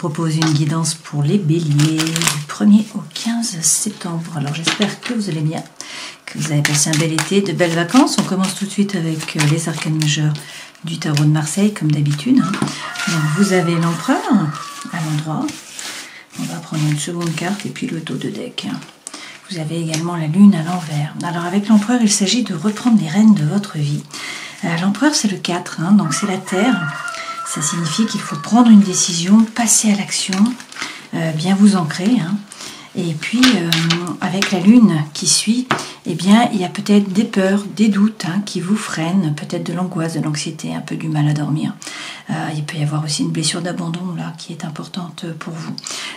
propose une guidance pour les béliers du 1er au 15 septembre. Alors j'espère que vous allez bien, que vous avez passé un bel été, de belles vacances. On commence tout de suite avec les arcanes majeurs du tarot de Marseille, comme d'habitude. Donc vous avez l'empereur à l'endroit. On va prendre une seconde carte et puis le dos de deck. Vous avez également la lune à l'envers. Alors avec l'empereur, il s'agit de reprendre les rênes de votre vie. L'empereur, c'est le 4, donc c'est la terre. Ça signifie qu'il faut prendre une décision, passer à l'action, bien vous ancrer. Et puis, avec la lune qui suit, eh bien, il y a peut-être des peurs, des doutes qui vous freinent, peut-être de l'angoisse, de l'anxiété, un peu du mal à dormir. Il peut y avoir aussi une blessure d'abandon là qui est importante pour vous.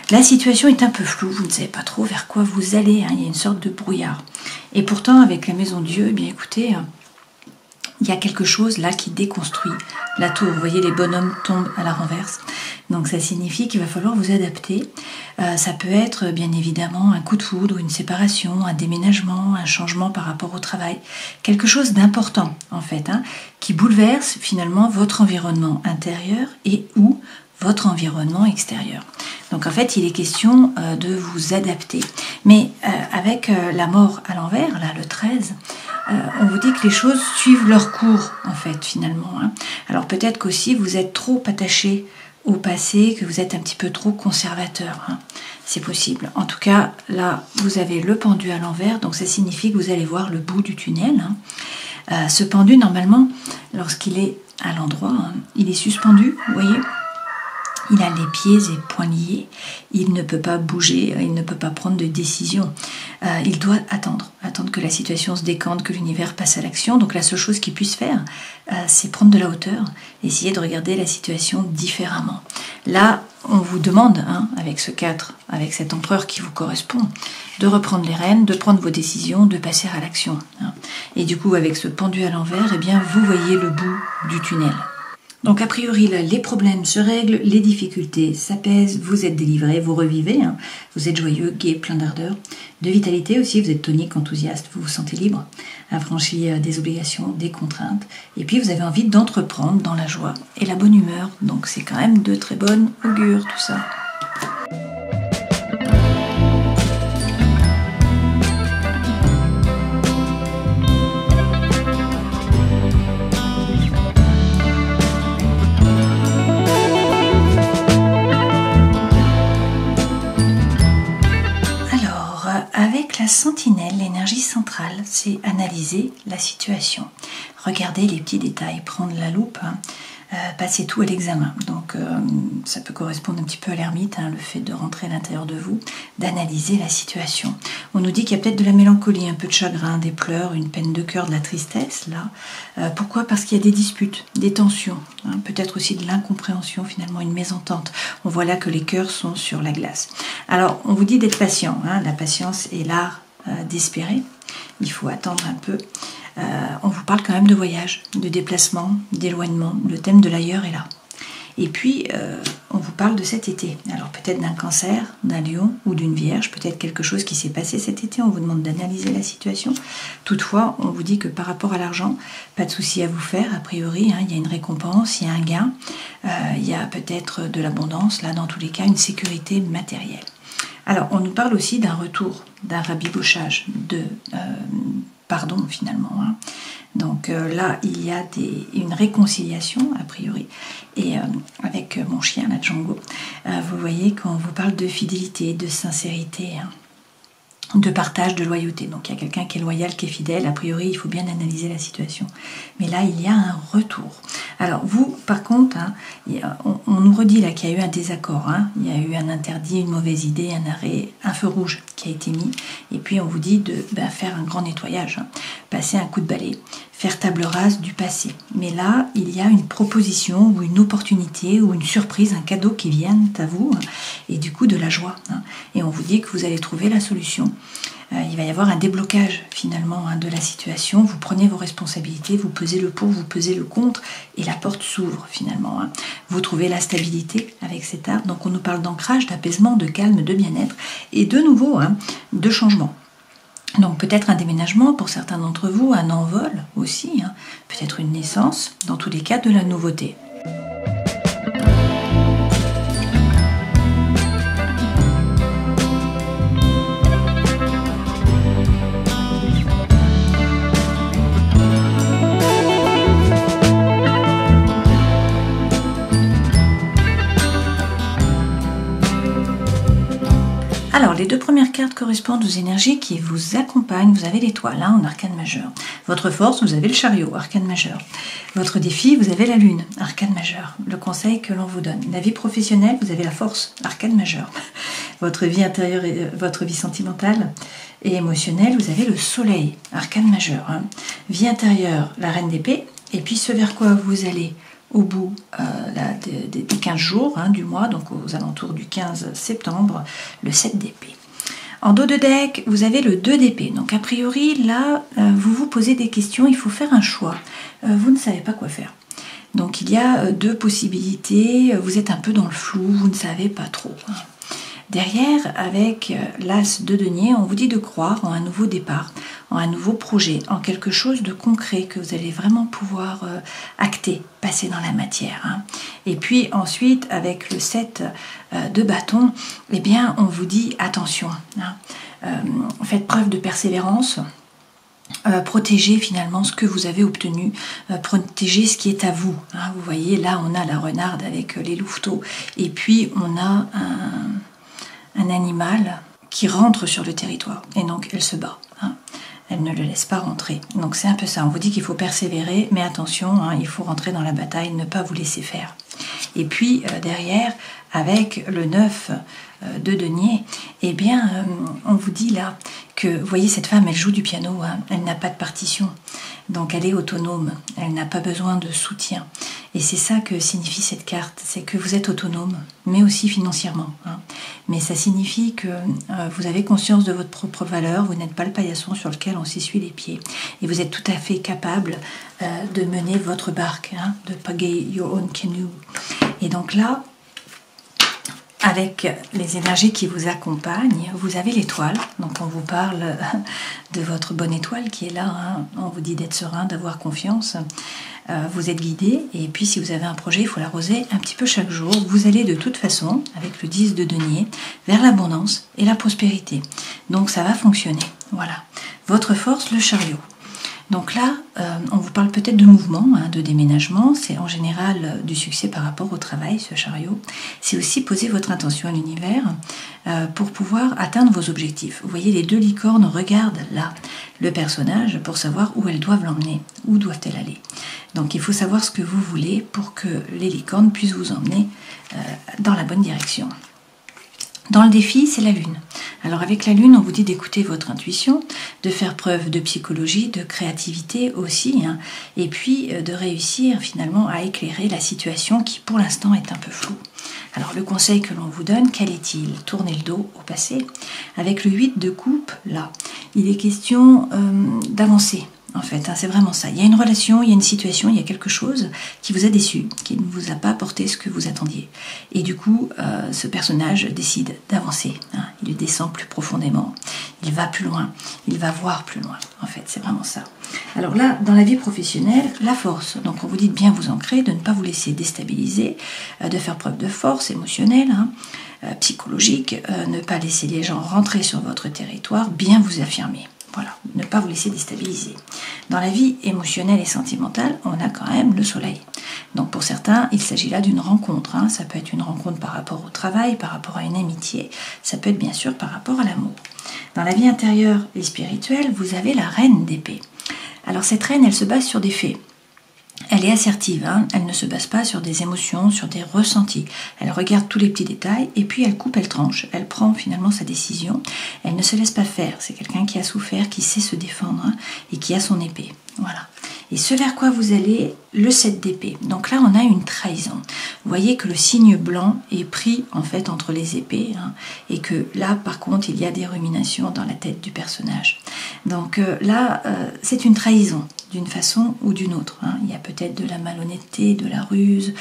La situation est un peu floue, vous ne savez pas trop vers quoi vous allez, il y a une sorte de brouillard. Et pourtant, avec la maison Dieu, eh bien, écoutez, il y a quelque chose là qui déconstruit la tour. Vous voyez, les bonhommes tombent à la renverse. Donc ça signifie qu'il va falloir vous adapter. Ça peut être bien évidemment un coup de foudre, une séparation, un déménagement, un changement par rapport au travail. Quelque chose d'important en fait, qui bouleverse finalement votre environnement intérieur et ou votre environnement extérieur. Donc en fait, il est question de vous adapter. Mais avec la mort à l'envers, là le 13, on vous dit que les choses suivent leur cours, en fait, finalement. Alors peut-être qu'aussi vous êtes trop attaché au passé, que vous êtes un petit peu trop conservateur. C'est possible. En tout cas, là, vous avez le pendu à l'envers, donc ça signifie que vous allez voir le bout du tunnel. Ce pendu, normalement, lorsqu'il est à l'endroit, il est suspendu, vous voyez ? Il a les pieds et poings liés, il ne peut pas bouger, il ne peut pas prendre de décision. Il doit attendre que la situation se décante, que l'univers passe à l'action. Donc la seule chose qu'il puisse faire, c'est prendre de la hauteur, essayer de regarder la situation différemment. Là, on vous demande, avec ce 4, avec cet empereur qui vous correspond, de reprendre les rênes, de prendre vos décisions, de passer à l'action. Et du coup, avec ce pendu à l'envers, eh bien, vous voyez le bout du tunnel. Donc a priori là, les problèmes se règlent, les difficultés s'apaisent, vous êtes délivré, vous revivez, vous êtes joyeux, gai, plein d'ardeur, de vitalité aussi, vous êtes tonique, enthousiaste, vous vous sentez libre, affranchi des obligations, des contraintes, et puis vous avez envie d'entreprendre dans la joie et la bonne humeur, donc c'est quand même de très bonnes augures tout ça. Avec la sentinelle, l'énergie centrale, c'est analyser la situation. Regarder les petits détails, prendre la loupe, passer tout à l'examen. Donc ça peut correspondre un petit peu à l'ermite, le fait de rentrer à l'intérieur de vous, d'analyser la situation. On nous dit qu'il y a peut-être de la mélancolie, un peu de chagrin, des pleurs, une peine de cœur, de la tristesse, là. Pourquoi ? Parce qu'il y a des disputes, des tensions, peut-être aussi de l'incompréhension, finalement une mésentente. On voit là que les cœurs sont sur la glace. Alors, on vous dit d'être patient, la patience est l'art d'espérer, il faut attendre un peu. On vous parle quand même de voyage, de déplacement, d'éloignement, le thème de l'ailleurs est là. Et puis, on vous parle de cet été. Alors peut-être d'un cancer, d'un lion ou d'une vierge, peut-être quelque chose qui s'est passé cet été, on vous demande d'analyser la situation. Toutefois, on vous dit que par rapport à l'argent, pas de souci à vous faire, a priori, il y a une récompense, il y a un gain, il y a peut-être de l'abondance, là dans tous les cas, une sécurité matérielle. Alors, on nous parle aussi d'un retour, d'un rabibochage, de pardon finalement. Donc là, il y a une réconciliation, a priori. Et avec mon chien, la Django, vous voyez qu'on vous parle de fidélité, de sincérité, de partage, de loyauté. Donc il y a quelqu'un qui est loyal, qui est fidèle. A priori, il faut bien analyser la situation. Mais là, il y a un retour. Alors vous, par contre, on nous redit là qu'il y a eu un désaccord. Il y a eu un interdit, une mauvaise idée, un arrêt, un feu rouge qui a été mis. Et puis on vous dit de faire un grand nettoyage, passer un coup de balai, faire table rase du passé. Mais là, il y a une proposition ou une opportunité ou une surprise, un cadeau qui viennent à vous et du coup de la joie. Et on vous dit que vous allez trouver la solution. Il va y avoir un déblocage finalement de la situation. Vous prenez vos responsabilités, vous pesez le pour, vous pesez le contre et la porte s'ouvre finalement. Vous trouvez la stabilité avec cet arbre. Donc on nous parle d'ancrage, d'apaisement, de calme, de bien-être et de nouveau de changement. Donc peut-être un déménagement pour certains d'entre vous, un envol aussi, peut-être une naissance, dans tous les cas de la nouveauté. les deux premières cartes correspondent aux énergies qui vous accompagnent. Vous avez l'étoile, en arcane majeur. Votre force, vous avez le chariot, arcane majeur. Votre défi, vous avez la lune, arcane majeur. Le conseil que l'on vous donne. La vie professionnelle, vous avez la force, arcane majeur. Votre vie intérieure et votre vie sentimentale et émotionnelle, vous avez le soleil, arcane majeur. Vie intérieure, la reine d'épée. Et puis ce vers quoi vous allez au bout des 15 jours du mois, donc aux alentours du 15 septembre, le 7 d'épée. En dos de deck, vous avez le 2 d'épée. Donc a priori, là, vous vous posez des questions, il faut faire un choix. Vous ne savez pas quoi faire. Donc il y a deux possibilités, vous êtes un peu dans le flou, vous ne savez pas trop. Derrière, avec l'as de denier, on vous dit de croire en un nouveau départ, en un nouveau projet, en quelque chose de concret que vous allez vraiment pouvoir acter, passer dans la matière. Et puis ensuite, avec le 7 de bâton, eh bien, on vous dit attention, faites preuve de persévérance. Protégez finalement ce que vous avez obtenu, protégez ce qui est à vous. Vous voyez, là, on a la renarde avec les louveteaux, et puis on a un animal qui rentre sur le territoire, et donc elle se bat. Elle ne le laisse pas rentrer. Donc c'est un peu ça, on vous dit qu'il faut persévérer, mais attention, il faut rentrer dans la bataille, ne pas vous laisser faire. Et puis derrière, avec le 9 de denier, eh bien, on vous dit là que, vous voyez, cette femme, elle joue du piano, elle n'a pas de partition, donc elle est autonome, elle n'a pas besoin de soutien. Et c'est ça que signifie cette carte, c'est que vous êtes autonome, mais aussi financièrement. Mais ça signifie que vous avez conscience de votre propre valeur, vous n'êtes pas le paillasson sur lequel on s'essuie les pieds. Et vous êtes tout à fait capable de mener votre barque, de pagayer your own canoe. Et donc là, avec les énergies qui vous accompagnent, vous avez l'étoile. Donc on vous parle de votre bonne étoile qui est là. On vous dit d'être serein, d'avoir confiance. Vous êtes guidé. Et puis si vous avez un projet, il faut l'arroser un petit peu chaque jour. Vous allez de toute façon, avec le 10 de denier, vers l'abondance et la prospérité. Donc ça va fonctionner. Voilà. Votre force, le chariot. Donc là, on vous parle peut-être de mouvement, de déménagement. C'est en général du succès par rapport au travail, ce chariot. C'est aussi poser votre intention à l'univers pour pouvoir atteindre vos objectifs. Vous voyez, les deux licornes regardent là le personnage pour savoir où elles doivent l'emmener, où doivent-elles aller. Donc il faut savoir ce que vous voulez pour que les licornes puissent vous emmener dans la bonne direction. Dans le défi, c'est la lune. Alors avec la lune, on vous dit d'écouter votre intuition, de faire preuve de psychologie, de créativité aussi, et puis de réussir finalement à éclairer la situation qui pour l'instant est un peu floue. Alors le conseil que l'on vous donne, quel est-il? Tournez le dos au passé. Avec le 8 de coupe, là, il est question d'avancer. En fait, c'est vraiment ça. Il y a une relation, il y a une situation, il y a quelque chose qui vous a déçu, qui ne vous a pas apporté ce que vous attendiez. Et du coup, ce personnage décide d'avancer. Il descend plus profondément, il va plus loin, il va voir plus loin. En fait, c'est vraiment ça. Alors là, dans la vie professionnelle, la force. Donc on vous dit de bien vous ancrer, de ne pas vous laisser déstabiliser, de faire preuve de force émotionnelle, psychologique, ne pas laisser les gens rentrer sur votre territoire, bien vous affirmer. Voilà, ne pas vous laisser déstabiliser. Dans la vie émotionnelle et sentimentale, on a quand même le soleil. Donc pour certains, il s'agit là d'une rencontre. Ça peut être une rencontre par rapport au travail, par rapport à une amitié. Ça peut être bien sûr par rapport à l'amour. Dans la vie intérieure et spirituelle, vous avez la reine d'épée. Alors cette reine, elle se base sur des faits. Elle est assertive, elle ne se base pas sur des émotions, sur des ressentis. Elle regarde tous les petits détails et puis elle coupe, elle tranche. Elle prend finalement sa décision. Elle ne se laisse pas faire. C'est quelqu'un qui a souffert, qui sait se défendre et qui a son épée. Voilà. Et ce vers quoi vous allez, le 7 d'épée. Donc là, on a une trahison. Vous voyez que le signe blanc est pris en fait entre les épées et que là, par contre, il y a des ruminations dans la tête du personnage. Donc là, c'est une trahison d'une façon ou d'une autre. Il y a peut-être de la malhonnêteté, de la ruse,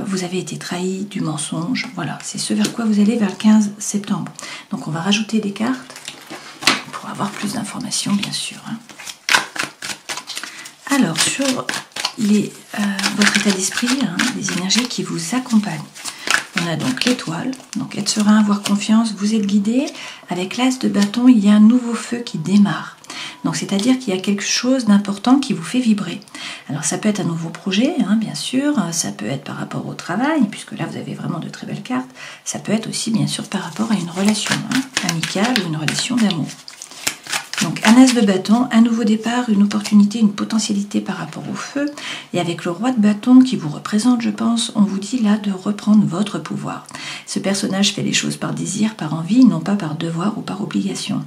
vous avez été trahi, du mensonge. Voilà, c'est ce vers quoi vous allez vers le 15 septembre. Donc on va rajouter des cartes pour avoir plus d'informations, bien sûr. Alors, sur votre état d'esprit, les énergies qui vous accompagnent. On a donc l'étoile, donc être serein, avoir confiance, vous êtes guidé. Avec l'as de bâton, il y a un nouveau feu qui démarre. Donc c'est-à-dire qu'il y a quelque chose d'important qui vous fait vibrer. Alors ça peut être un nouveau projet, hein, bien sûr, ça peut être par rapport au travail, puisque là vous avez vraiment de très belles cartes, ça peut être aussi bien sûr par rapport à une relation amicale ou une relation d'amour. Donc un as de bâton, un nouveau départ, une opportunité, une potentialité par rapport au feu. Et avec le roi de bâton qui vous représente, je pense, on vous dit là de reprendre votre pouvoir. Ce personnage fait les choses par désir, par envie, non pas par devoir ou par obligation.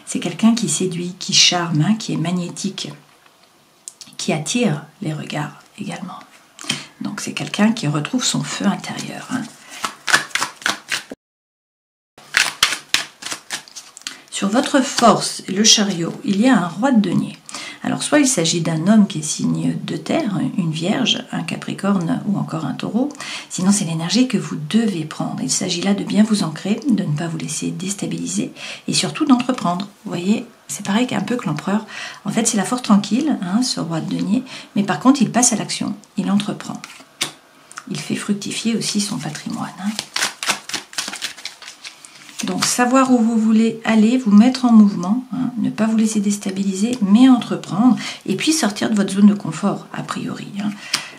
C'est quelqu'un qui séduit, qui charme, hein, qui est magnétique, qui attire les regards également. Donc c'est quelqu'un qui retrouve son feu intérieur. Hein. Sur votre force, le chariot, il y a un roi de denier. Alors soit il s'agit d'un homme qui est signe de terre, une vierge, un capricorne ou encore un taureau, sinon c'est l'énergie que vous devez prendre. Il s'agit là de bien vous ancrer, de ne pas vous laisser déstabiliser et surtout d'entreprendre. Vous voyez, c'est pareil qu'un peu que l'empereur. En fait c'est la force tranquille, hein, ce roi de denier, mais par contre il passe à l'action, il entreprend. Il fait fructifier aussi son patrimoine. Hein. Donc savoir où vous voulez aller, vous mettre en mouvement, hein, ne pas vous laisser déstabiliser, mais entreprendre, et puis sortir de votre zone de confort, a priori. Hein.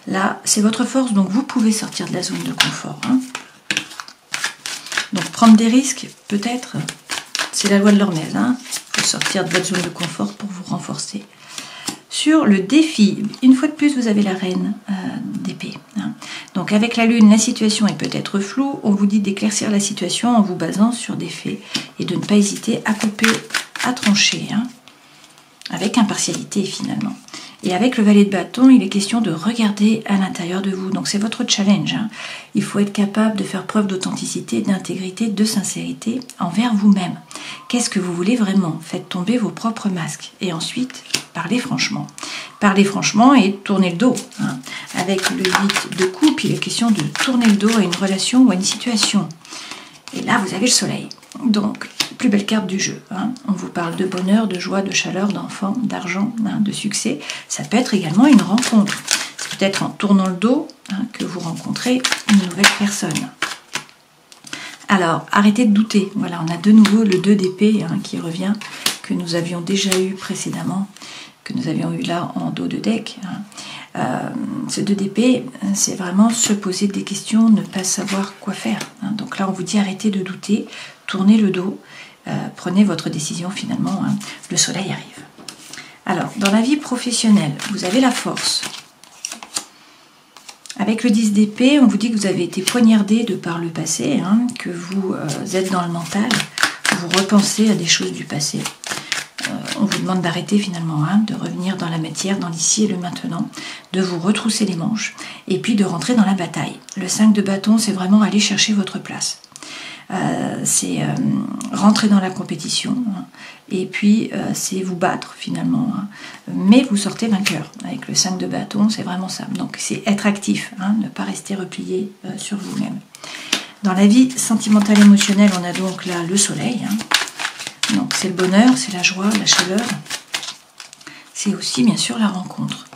Là, c'est votre force, donc vous pouvez sortir de la zone de confort. Hein. Donc prendre des risques, peut-être, c'est la loi de l'Hormèse. Hein. Il faut sortir de votre zone de confort pour vous renforcer. Sur le défi, une fois de plus, vous avez la reine d'épée. Hein. Donc avec la lune, la situation est peut-être floue. On vous dit d'éclaircir la situation en vous basant sur des faits et de ne pas hésiter à couper, à trancher, hein, avec impartialité finalement. Et avec le valet de bâton, il est question de regarder à l'intérieur de vous. Donc c'est votre challenge. Hein. Il faut être capable de faire preuve d'authenticité, d'intégrité, de sincérité envers vous-même. Qu'est-ce que vous voulez vraiment? Faites tomber vos propres masques. Et ensuite, parlez franchement. Parlez franchement et tournez le dos. Hein. Avec le 8 de coupe, il est question de tourner le dos à une relation ou à une situation. Et là, vous avez le soleil. Donc, plus belle carte du jeu. Hein. On vous parle de bonheur, de joie, de chaleur, d'enfant, d'argent, hein, de succès. Ça peut être également une rencontre. C'est peut-être en tournant le dos, hein, que vous rencontrez une nouvelle personne. Alors, arrêtez de douter. Voilà, on a de nouveau le 2 d'épée, hein, qui revient, que nous avions déjà eu précédemment, que nous avions eu là en dos de deck. Hein. Ce 2 d'épée, c'est vraiment se poser des questions, ne pas savoir quoi faire. Hein. Donc là, on vous dit arrêtez de douter, tournez le dos, prenez votre décision finalement. Hein. Le soleil arrive. Alors, dans la vie professionnelle, vous avez la force. Avec le 10 d'épée, on vous dit que vous avez été poignardé de par le passé, hein, que vous êtes dans le mental, vous repensez à des choses du passé. On vous demande d'arrêter finalement, hein, de revenir dans la matière, dans l'ici et le maintenant, de vous retrousser les manches et puis de rentrer dans la bataille. Le 5 de bâton, c'est vraiment aller chercher votre place. C'est rentrer dans la compétition, hein, et puis c'est vous battre finalement, hein, mais vous sortez vainqueur. Avec le 5 de bâton, c'est vraiment ça. Donc c'est être actif, hein, ne pas rester replié sur vous-même. Dans la vie sentimentale émotionnelle, on a donc là le soleil, hein. Donc c'est le bonheur, c'est la joie, la chaleur, c'est aussi bien sûr la rencontre.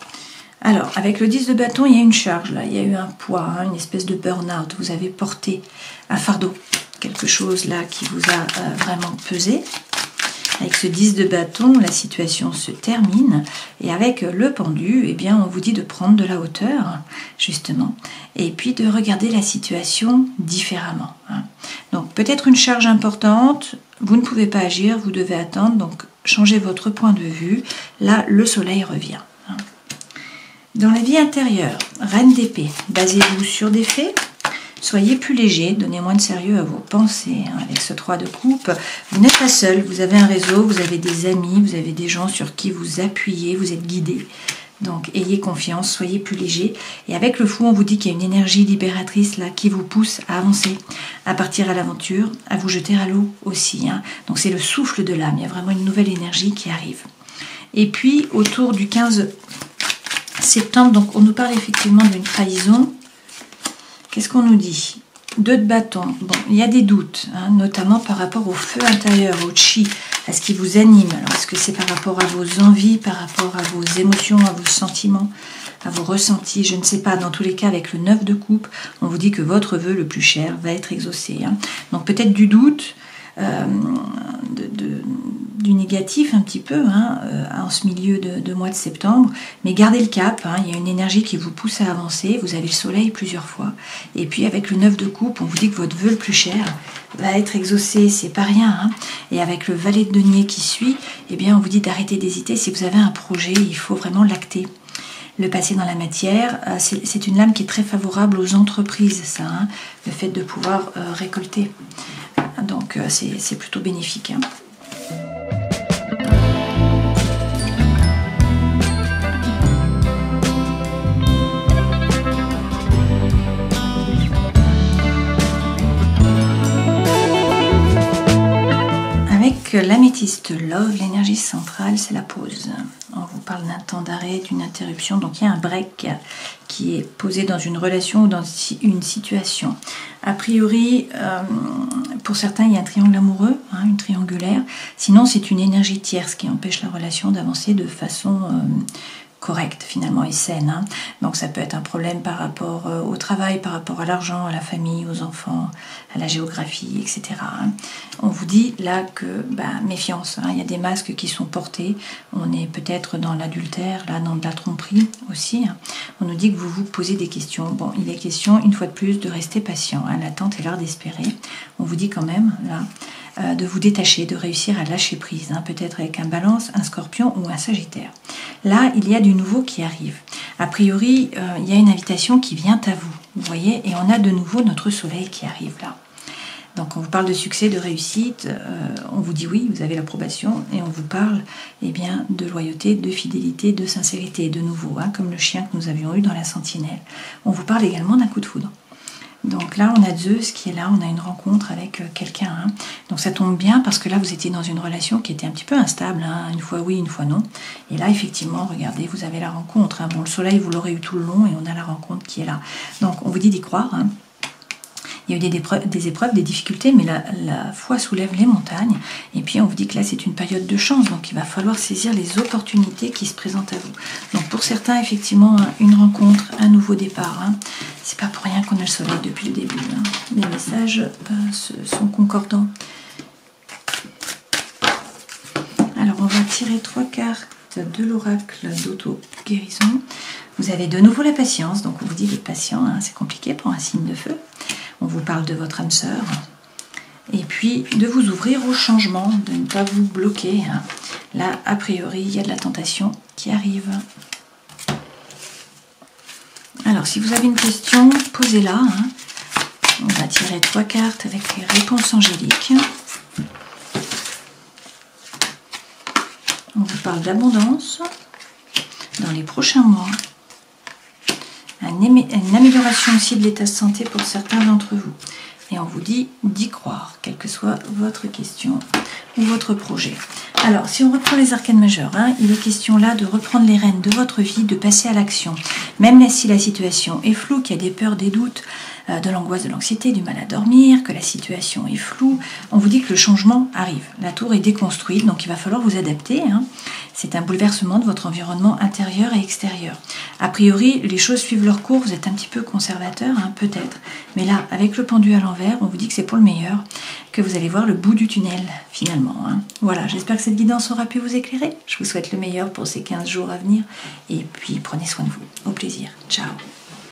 Alors avec le 10 de bâton, il y a une charge là, il y a eu un poids, hein, une espèce de burn-out, vous avez porté un fardeau, quelque chose là qui vous a vraiment pesé. Avec ce 10 de bâton, la situation se termine et avec le pendu, eh bien, on vous dit de prendre de la hauteur, justement, et puis de regarder la situation différemment. Hein. Donc peut-être une charge importante, vous ne pouvez pas agir, vous devez attendre, donc changez votre point de vue. Là, le soleil revient. Hein. Dans la vie intérieure, reine d'épée, basez-vous sur des faits. Soyez plus léger, donnez moins de sérieux à vos pensées. Hein. Avec ce 3 de coupe, vous n'êtes pas seul, vous avez un réseau, vous avez des amis, vous avez des gens sur qui vous appuyez, vous êtes guidé. Donc ayez confiance, soyez plus léger. Et avec le fou, on vous dit qu'il y a une énergie libératrice là qui vous pousse à avancer, à partir à l'aventure, à vous jeter à l'eau aussi. Hein. Donc c'est le souffle de l'âme, il y a vraiment une nouvelle énergie qui arrive. Et puis autour du 15 septembre, donc on nous parle effectivement d'une trahison. Qu'est-ce qu'on nous dit? 2 de bâton. Bon, il y a des doutes, hein, notamment par rapport au feu intérieur, au chi, à ce qui vous anime. Alors, est-ce que c'est par rapport à vos envies, par rapport à vos émotions, à vos sentiments, à vos ressentis? Je ne sais pas. Dans tous les cas, avec le 9 de coupe, on vous dit que votre vœu le plus cher va être exaucé. Hein. Donc, peut-être du doute, du négatif un petit peu en ce milieu de mois de septembre, mais gardez le cap, il y a une énergie qui vous pousse à avancer, vous avez le soleil plusieurs fois, et puis avec le 9 de coupe, on vous dit que votre vœu le plus cher va être exaucé, c'est pas rien, et avec le valet de denier qui suit, eh bien on vous dit d'arrêter d'hésiter, si vous avez un projet, il faut vraiment l'acter. Le passer dans la matière, c'est une lame qui est très favorable aux entreprises, ça, le fait de pouvoir récolter. Donc c'est plutôt bénéfique. Avec l'améthyste Love, l'énergie centrale, c'est la pause. On vous parle d'un temps d'arrêt, d'une interruption. Donc il y a un break qui est posé dans une relation ou dans une situation. A priori, pour certains, il y a un triangle amoureux, une triangulaire. Sinon, c'est une énergie tierce qui empêche la relation d'avancer de façon correcte finalement et saine. Donc ça peut être un problème par rapport au travail, par rapport à l'argent, à la famille, aux enfants, à la géographie, etc. On vous dit là que, méfiance, il y a des masques qui sont portés, on est peut-être dans l'adultère, là dans de la tromperie aussi. On nous dit que vous vous posez des questions. Bon, il est question une fois de plus de rester patient, l'attente est l'art d'espérer. On vous dit quand même là de vous détacher, de réussir à lâcher prise, peut-être avec un Balance, un Scorpion ou un Sagittaire. Là, il y a du nouveau qui arrive. A priori, il y a une invitation qui vient à vous, vous voyez, et on a de nouveau notre soleil qui arrive là. Donc on vous parle de succès, de réussite, on vous dit oui, vous avez l'approbation, et on vous parle de loyauté, de fidélité, de sincérité, de nouveau, comme le chien que nous avions eu dans la sentinelle. On vous parle également d'un coup de foudre. Donc là, on a Zeus qui est là, on a une rencontre avec quelqu'un. Donc ça tombe bien parce que là, vous étiez dans une relation qui était un petit peu instable, une fois oui, une fois non. Et là, effectivement, regardez, vous avez la rencontre. Bon, le soleil, vous l'aurez eu tout le long et on a la rencontre qui est là. Donc on vous dit d'y croire. Il y a eu des épreuves, des difficultés, mais la foi soulève les montagnes. Et puis on vous dit que là c'est une période de chance, donc il va falloir saisir les opportunités qui se présentent à vous. Donc pour certains, effectivement, une rencontre, un nouveau départ. C'est pas pour rien qu'on a le soleil depuis le début. Les messages sont concordants. Alors on va tirer 3 cartes de l'oracle d'auto-guérison. Vous avez de nouveau la patience, donc on vous dit d'être patient, c'est compliqué pour un signe de feu. On vous parle de votre âme sœur. Et puis de vous ouvrir au changement, de ne pas vous bloquer. Là, a priori, il y a de la tentation qui arrive. Alors, si vous avez une question, posez-la. On va tirer 3 cartes avec les réponses angéliques. On vous parle d'abondance dans les prochains mois. Une amélioration aussi de l'état de santé pour certains d'entre vous. Et on vous dit d'y croire, quelle que soit votre question ou votre projet. Alors, si on reprend les arcanes majeurs, il est question là de reprendre les rênes de votre vie, de passer à l'action. Même si la situation est floue, qu'il y a des peurs, des doutes, de l'angoisse, de l'anxiété, du mal à dormir, que la situation est floue, on vous dit que le changement arrive. La tour est déconstruite, donc il va falloir vous adapter. C'est un bouleversement de votre environnement intérieur et extérieur. A priori, les choses suivent leur cours, vous êtes un petit peu conservateur, peut-être. Mais là, avec le pendu à l'envers, on vous dit que c'est pour le meilleur, que vous allez voir le bout du tunnel, finalement. Voilà, j'espère que cette guidance aura pu vous éclairer. Je vous souhaite le meilleur pour ces 15 jours à venir. Et puis, prenez soin de vous. Au plaisir. Ciao.